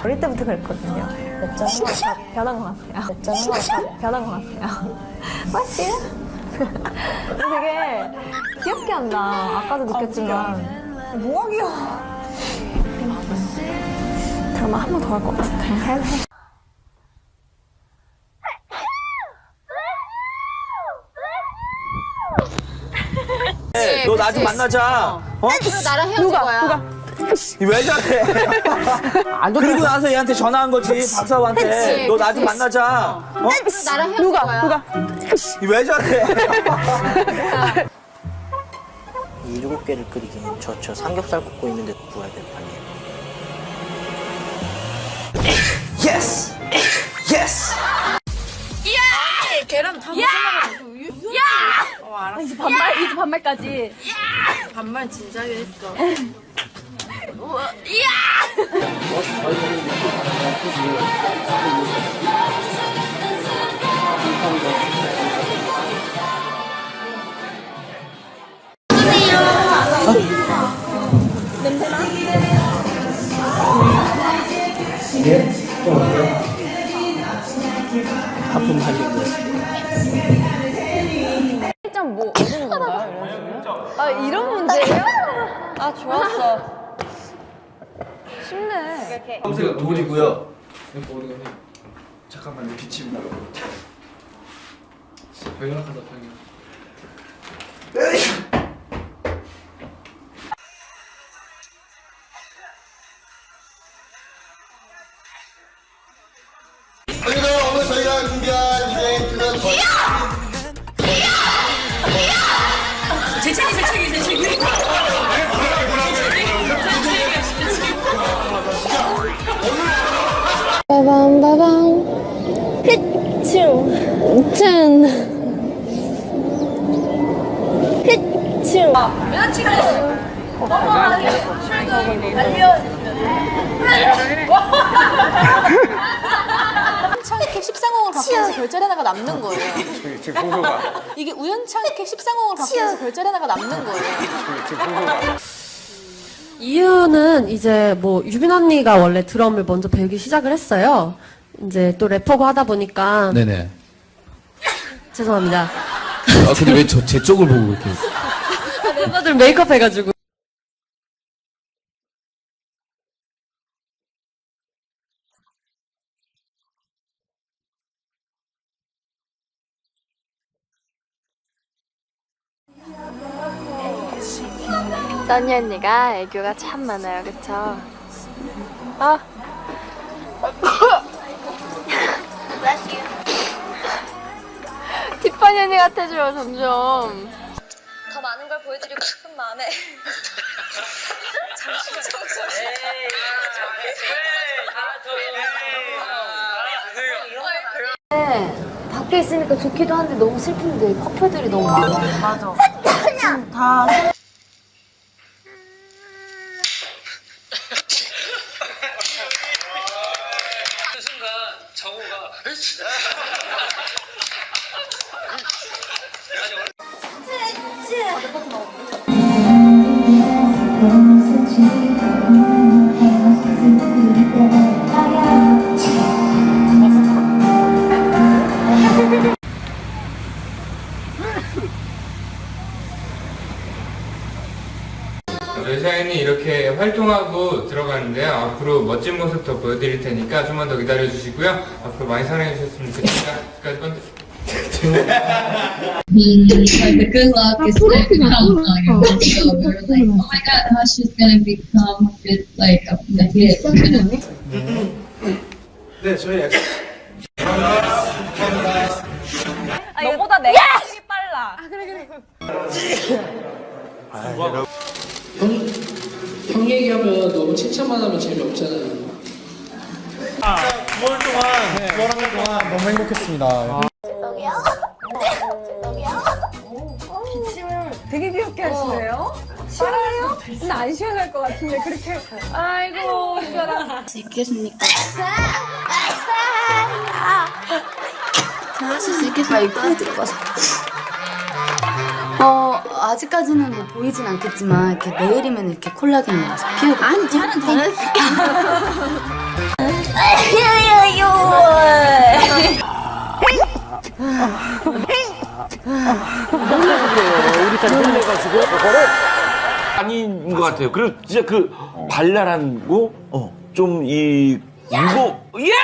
어릴 때부터 그랬거든요. 몇 점 하나 다 변한 것 같아요. 몇 점 하나 다 변한 것 같아요. 맞지? 되게 귀엽게 한다. 아까도 느꼈지만. 뭐가 귀여워. 드라마 한 번 더 할 것 같아. 해. 너 나 좀 만나자. 어? 그리고 나랑 헤어질 거야. 왜 저래? 그리고 나서 얘한테 전화한 거지, 박사부한테. 너 나 좀 만나자. 어? 그리고 나랑 헤어질 거야. 왜 저래? 이 7개를 끓이기는 저 삼겹살 굽고 있는데 구워야 될 판이에요. 예스! 예스! 계란 다 먹으려고. 야! 이제 반말까지. 반말 진작에 했어. 하품 하려고 했어요. 뭐 얻은 건가요? 아, 이런 문제예요? 아, 좋았어. 쉽네. 검색은 돌이고요. 머리가 잠깐만요. 빛입니다. 병약하다 병약. 오늘 저희가 준비한 이벤트는 빠밤빠밤. 히츄. 짠. 히츄. 우연찮게 13공을 바뀌면서 별자리 하나가 남는 거예요. 지금 풍소가. 이게 우연찮게 13공을 바뀌면서 별자리 하나가 남는 거예요. 지금 풍소가. 이유는 이제 뭐 유빈 언니가 원래 드럼을 먼저 배우기 시작을 했어요. 이제 또 래퍼고 하다 보니까 네네. 죄송합니다. 아, 근데 왜 제 쪽을 보고 이렇게. 멤버들 메이크업 해가지고. 써니 언니가 애교가 참 많아요, 그쵸? 아. 티파니 언니 같아져요, 점점. 더 많은 걸 보여드리고 싶은 마음에. 밖에 있으니까 좋기도 한데 너무 슬픈데 커플들이 너무 많아. 맞아. 다. 그 순간 정우가 저희 사연이 이렇게 활동하고 들어가는데요. 앞으로 멋진 모습 더 보여드릴 테니까 좀만 더 기다려주시고요. 앞으로 많이 사랑해주셨으면 좋겠습니다. 여기까지 건데. Like the good luck is like come on your video. We were like, oh my god, Hush is gonna become it, like a hit. 네 저희 너보다 내가 힘이 빨라. 형 얘기하면 너무 칭찬만 하면 재미없잖아요. 9월 동안 너무 행복했습니다. 기침을 되게 귀엽게 하시네요. 시원해요? 근데 안 시원할 것 같은데 그렇게. 아이고 이거라. 있겠습니까? 잘하실 수 있겠습니까? 마이크에 들어가서. 아직까지는 뭐 보이진 않겠지만 이렇게 내일이면 이렇게 콜라겐이 나서 피우고 아니 잘은 아닌 것 같아요. 그리고 진짜 그 발랄한 거, 좀 이 이거 이거야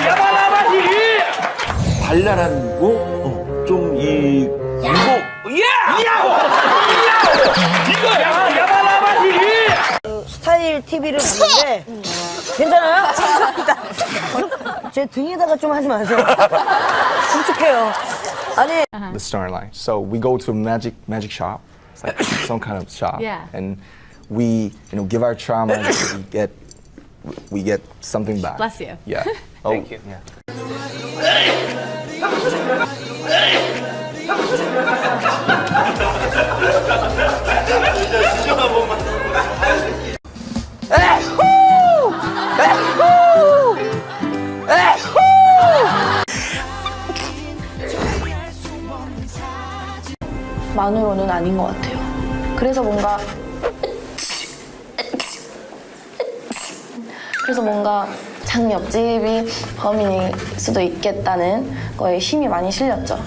야바라바지 발랄한 거, 좀 이 이거 이거야 야바라바지 스타일 TV를 봤는데 괜찮아요? 제 등에다가 좀 하지 마세요. 끔찍해요. 아니. The storyline. So we go to a magic shop. It's like some kind of shop. Yeah. And we, give our trauma and we get something back. Bless you. Yeah. Thank you. Yeah. 만으로는 아닌 것 같아요. 그래서 뭔가 장 옆집이 범인일 수도 있겠다는 거에 힘이 많이 실렸죠.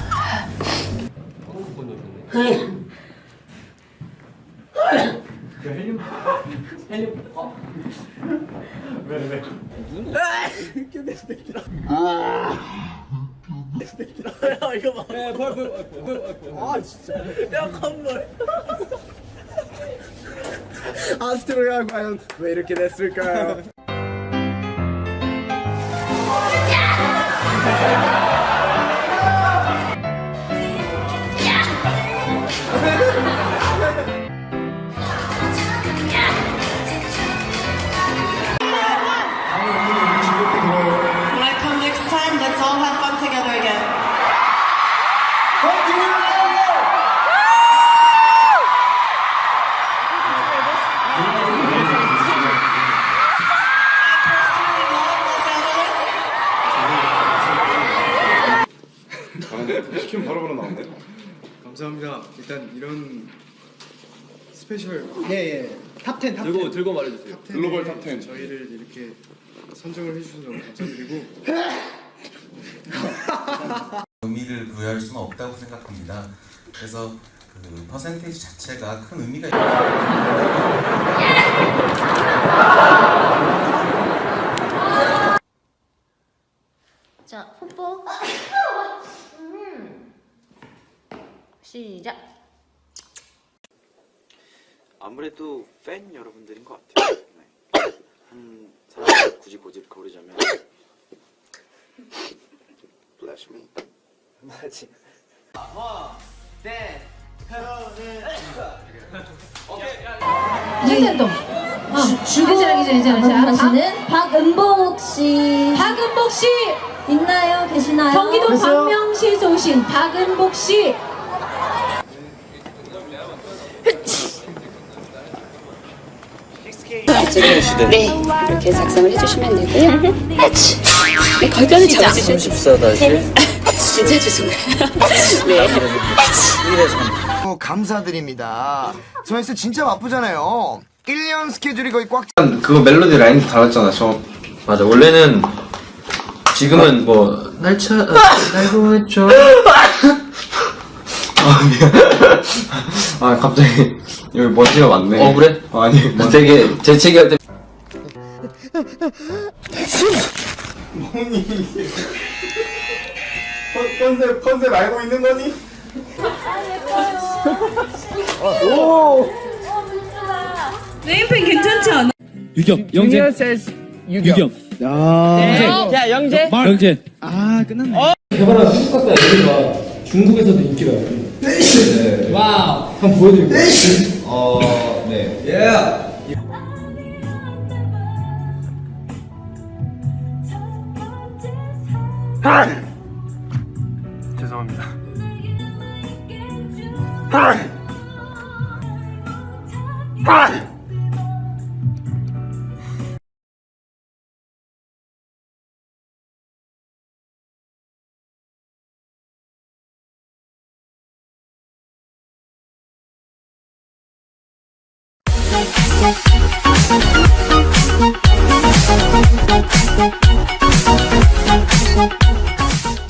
아스트로가 과연 왜 이렇게 됐을까요? When I come next time, let's all have fun together again. 시키면 바로바로 나오네. 감사합니다. 일단 이런 스페셜 탑10 들고 말해주세요. 글로벌 탑10 저희를 이렇게 선정을 해주셔서 너무 감사드리고 의미를 부여할 수는 없다고 생각합니다. 그래서 그 퍼센테이지 자체가 큰 의미가 있습니다. 자, 뽀뽀. 시작. 아무래도 팬 여러분들인 것 같아요. 한 사람을 굳이 고르자면 Bless me. 맞지. 윤센동. 괜찮아. 다시는 박은복 씨. 박은복 씨 있나요? 계시나요? 경기도 광명시에서 오신 박은복 씨. 네, 이렇게 작성을 해주시면 되고요. 네, 걸변을 잡아주시면 34다시 진짜 죄송해요. 네. 감사드립니다. 저희스 진짜 바쁘잖아요. 1년 스케줄이 거의 꽉. 그거 멜로디 라인도 달랐잖아. 맞아. 원래는 지금은 뭐 날짜 알고 했죠. 미안. 갑자기 여기 먼지가 많네. 그래? 아니, 되게 재채기 할 때. 컨셉 알고 있는 거니? 네임펜 괜찮지 않아? 유경, 영재. 유경. 야, 영재. 영재. 끝났네. 해봐라, 한국 갔다 애들가 중국에서도 인기가 있대. 와우. 한번 보여드릴게요. 네. 예. 죄송합니다. Thank you.